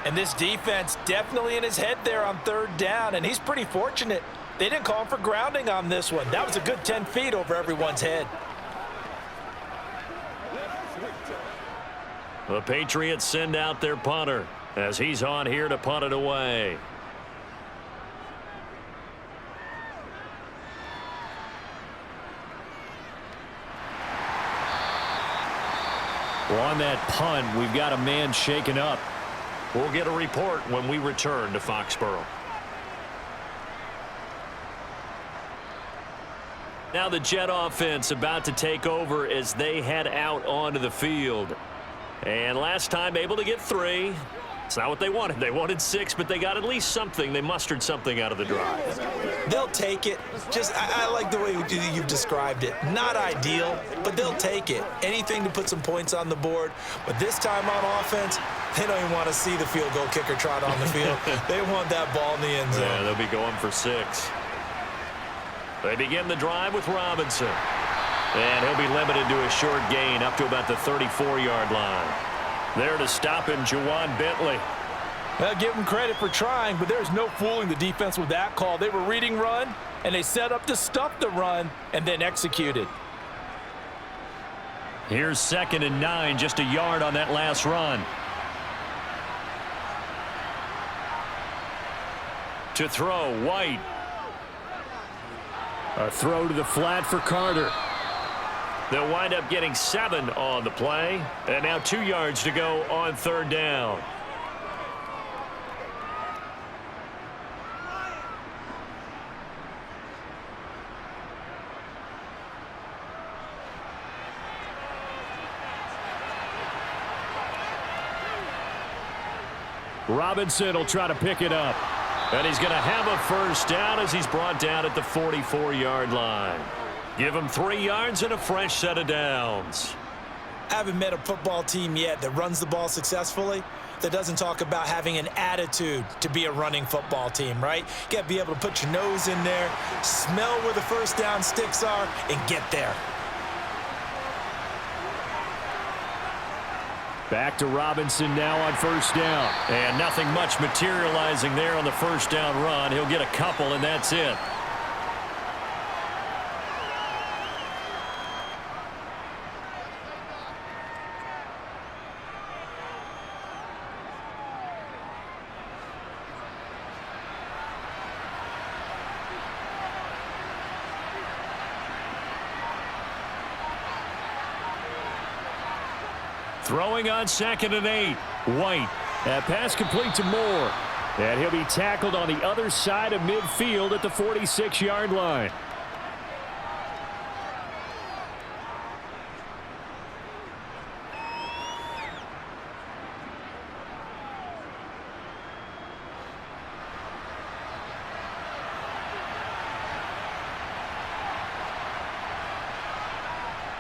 And this defense definitely in his head there on 3rd down, and he's pretty fortunate. They didn't call him for grounding on this one. That was a good 10 feet over everyone's head. The Patriots send out their punter as he's on here to punt it away. Well, on that punt, we've got a man shaken up. We'll get a report when we return to Foxborough. Now the Jet offense about to take over as they head out onto the field. And last time able to get 3. It's not what they wanted. They wanted 6, but they got at least something. They mustered something out of the drive. They'll take it. I like the way you've described it. Not ideal, but they'll take it. Anything to put some points on the board. But this time on offense, they don't even want to see the field goal kicker trot on the field. They want that ball in the end zone. Yeah, they'll be going for 6. They begin the drive with Robinson. And he'll be limited to a short gain up to about the 34-yard line. There to stop him, Juwan Bentley. Well, give him credit for trying, but there's no fooling the defense with that call. They were reading run, and they set up to stuff the run and then executed. Here's 2nd and 9, just a yard on that last run. To throw, White. A throw to the flat for Carter. They'll wind up getting 7 on the play. And now 2 yards to go on 3rd down. Robinson will try to pick it up. And he's going to have a first down as he's brought down at the 44-yard line. Give him 3 yards and a fresh set of downs. I haven't met a football team yet that runs the ball successfully that doesn't talk about having an attitude to be a running football team, right? You got to be able to put your nose in there, smell where the first down sticks are, and get there. Back to Robinson now on 1st down. And nothing much materializing there on the first down run. He'll get a couple, and that's it. Throwing on 2nd and 8. White. That pass complete to Moore. And he'll be tackled on the other side of midfield at the 46-yard line.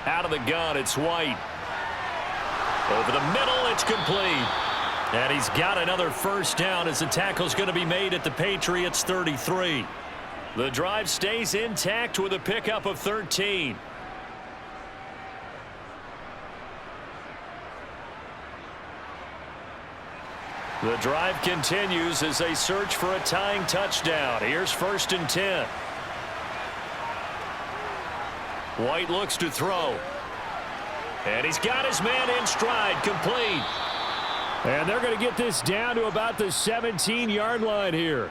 Out of the gun, it's White. Over the middle, it's complete. And he's got another first down as the tackle's going to be made at the Patriots 33. The drive stays intact with a pickup of 13. The drive continues as they search for a tying touchdown. Here's 1st and 10. White looks to throw. And he's got his man in stride, complete. And they're going to get this down to about the 17-yard line here.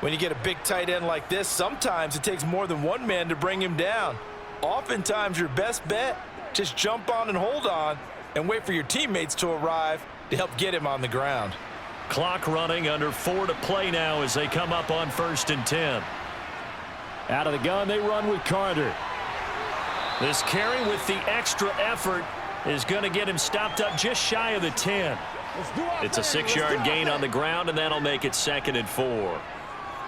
When you get a big tight end like this, sometimes it takes more than one man to bring him down. Oftentimes, your best bet, just jump on and hold on and wait for your teammates to arrive to help get him on the ground. Clock running, under 4 to play now as they come up on 1st and 10. Out of the gun, they run with Carter. This carry with the extra effort is going to get him stopped up just shy of the 10. It's a 6-yard gain on the ground, and that'll make it 2nd and 4.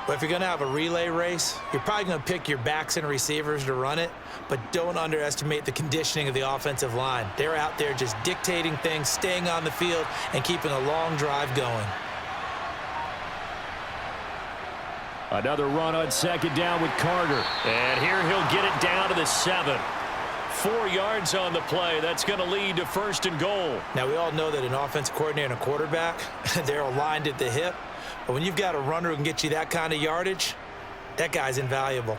But if you're going to have a relay race, you're probably going to pick your backs and receivers to run it, but don't underestimate the conditioning of the offensive line. They're out there just dictating things, staying on the field, and keeping a long drive going. Another run on 2nd down with Carter. And here he'll get it down to the 7. 4 yards on the play. That's going to lead to 1st and goal. Now, we all know that an offensive coordinator and a quarterback, they're aligned at the hip. But when you've got a runner who can get you that kind of yardage, that guy's invaluable.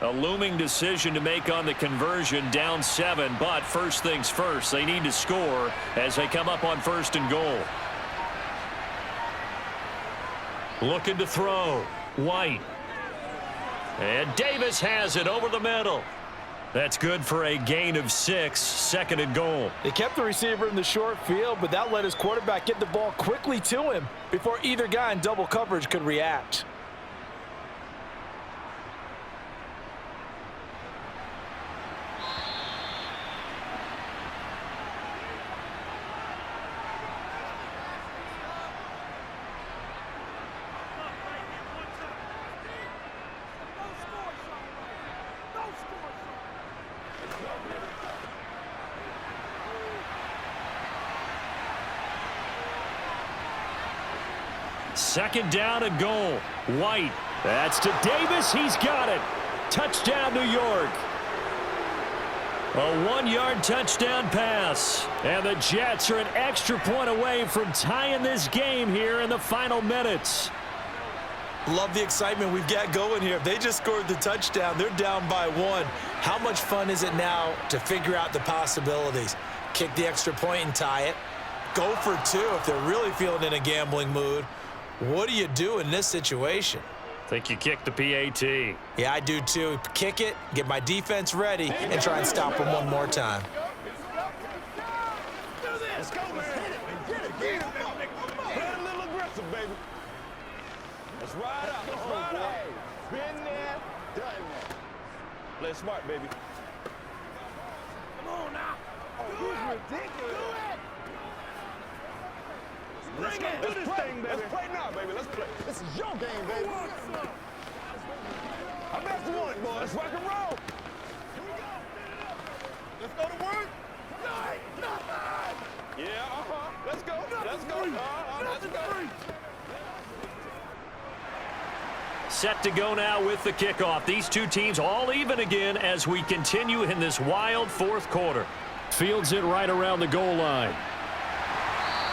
A looming decision to make on the conversion, down 7. But first things first, they need to score as they come up on 1st and goal. Looking to throw. White. And Davis has it over the middle. That's good for a gain of 6, 2nd and goal. They kept the receiver in the short field, but that let his quarterback get the ball quickly to him before either guy in double coverage could react. Second down and goal. White. That's to Davis. He's got it. Touchdown, New York. A 1-yard touchdown pass. And the Jets are an extra point away from tying this game here in the final minutes. Love the excitement we've got going here. If they just scored the touchdown, they're down by 1. How much fun is it now to figure out the possibilities? Kick the extra point and tie it. Go for 2 if they're really feeling in a gambling mood. What do you do in this situation? Think you kick the PAT. Yeah, I do too. Kick it, get my defense ready, and try and stop them one more time. Let's go, man. Get it. Play a little aggressive, baby. Let's ride out. Let's ride out. Been there, done that. Play smart, baby. Come on now. Oh, he's ridiculous. Let's go. Do this thing, baby. Let's play now, baby. Let's play. This is your game, baby. I bet you want it, boys. Let's rock and roll. Here we go. Let's go to work. Yeah, Let's go. Let's go. Let's go. Set to go now with the kickoff. These two teams all even again as we continue in this wild 4th quarter. Fields it right around the goal line.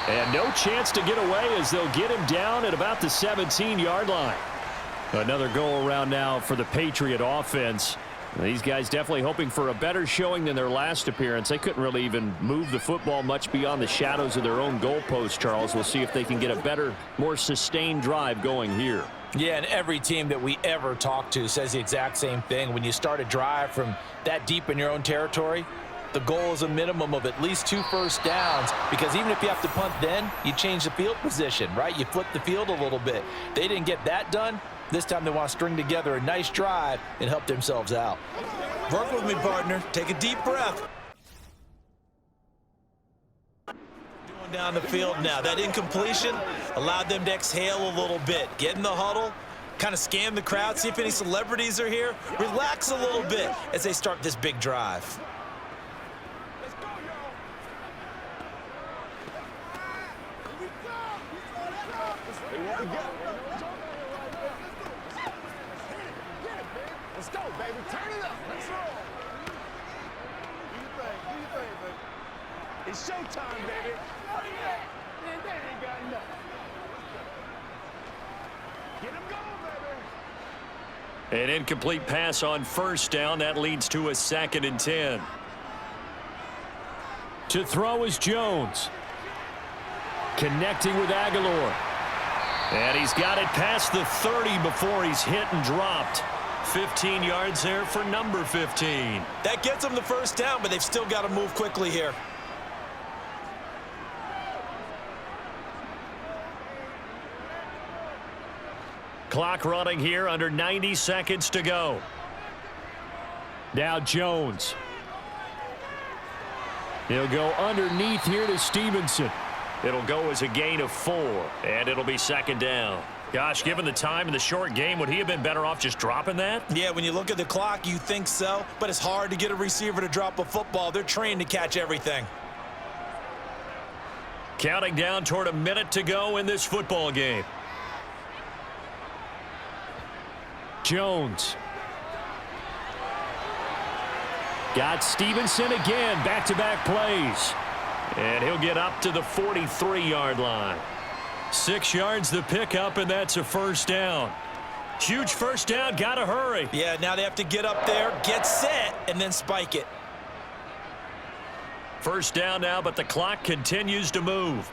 And no chance to get away as they'll get him down at about the 17-yard line. Another go around now for the Patriot offense. These guys definitely hoping for a better showing than their last appearance. They couldn't really even move the football much beyond the shadows of their own goalpost, Charles. We'll see if they can get a better, more sustained drive going here. Yeah, and every team that we ever talk to says the exact same thing. When you start a drive from that deep in your own territory, the goal is a minimum of at least 2 first downs, because even if you have to punt then, you change the field position, right? You flip the field a little bit. They didn't get that done. This time they want to string together a nice drive and help themselves out. Work with me, partner. Take a deep breath. Going down the field now. That incompletion allowed them to exhale a little bit. Get in the huddle, kind of scan the crowd, see if any celebrities are here. Relax a little bit as they start this big drive. Let's go, baby. Turn it up. Let's roll. Do your thing. Do your thing, baby. It's showtime, baby. Man, that ain't got nothing. Get him going, baby. An incomplete pass on first down. That leads to a 2nd and 10. To throw is Jones. Connecting with Aguilar. And he's got it past the 30 before he's hit and dropped. 15 yards there for number 15. That gets them the first down, but they've still got to move quickly here. Clock running here, under 90 seconds to go. Now Jones. He'll go underneath here to Stevenson. It'll go as a gain of 4, and it'll be 2nd down. Gosh, given the time in the short game, would he have been better off just dropping that? Yeah, when you look at the clock, you think so, but it's hard to get a receiver to drop a football. They're trained to catch everything. Counting down toward a minute to go in this football game. Jones. Got Stevenson again, back-to-back plays. And he'll get up to the 43-yard line. 6 yards the pickup, and that's a first down. Huge first down, gotta hurry. Yeah, now they have to get up there, get set, and then spike it. First down now, but the clock continues to move.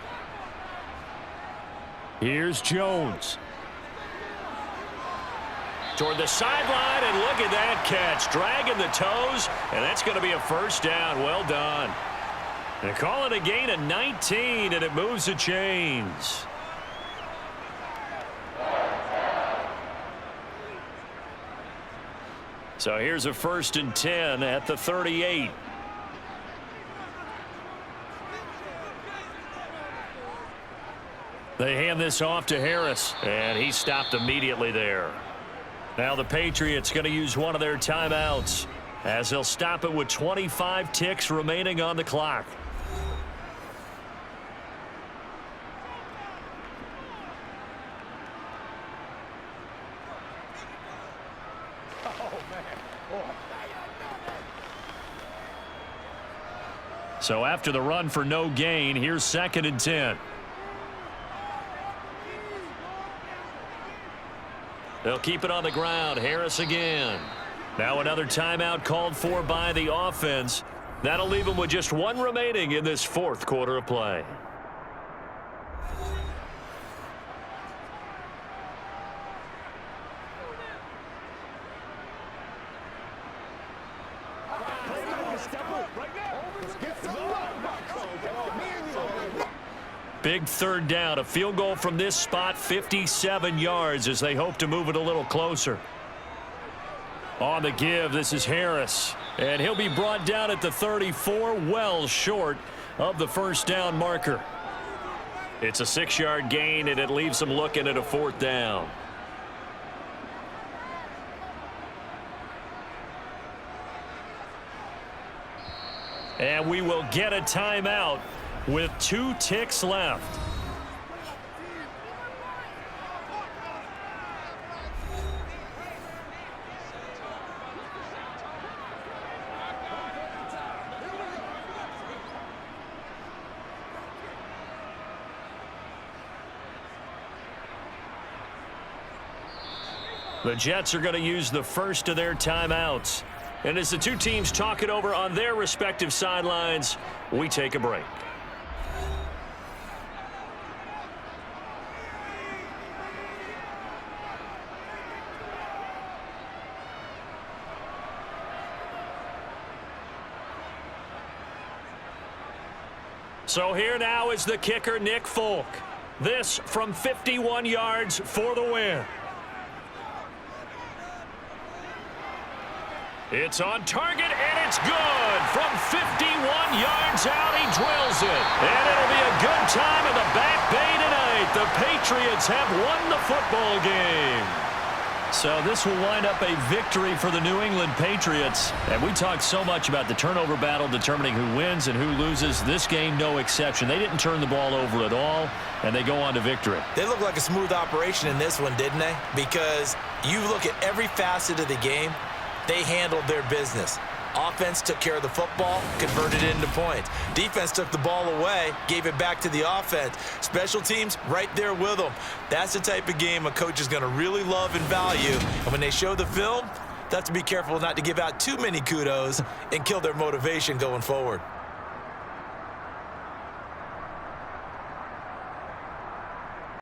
Here's Jones. Toward the sideline, and look at that catch. Dragging the toes, and that's going to be a first down. Well done. And call it a gain of 19, and it moves the chains. So here's a 1st and 10 at the 38. They hand this off to Harris, and he stopped immediately there. Now the Patriots going to use one of their timeouts as they'll stop it with 25 ticks remaining on the clock. So after the run for no gain, here's 2nd and 10. They'll keep it on the ground. Harris again. Now another timeout called for by the offense. That'll leave them with just 1 remaining in this 4th quarter of play. Big 3rd down, a field goal from this spot, 57 yards as they hope to move it a little closer. On the give, this is Harris, and he'll be brought down at the 34, well short of the first down marker. It's a 6-yard gain, and it leaves them looking at a 4th down. And we will get a timeout with 2 ticks left. The Jets are going to use the first of their timeouts. And as the two teams talk it over on their respective sidelines, we take a break. So here now is the kicker, Nick Folk. This from 51 yards for the win. It's on target, and it's good. From 51 yards out, he drills it. And it'll be a good time in the Back Bay tonight. The Patriots have won the football game. So this will wind up a victory for the New England Patriots. And we talked so much about the turnover battle determining who wins and who loses. This game, no exception. They didn't turn the ball over at all, and they go on to victory. They look like a smooth operation in this one, didn't they? Because you look at every facet of the game, they handled their business. Offense took care of the football, converted it into points. Defense took the ball away, gave it back to the offense. Special teams right there with them. That's the type of game a coach is going to really love and value. And when they show the film, they have to be careful not to give out too many kudos and kill their motivation going forward.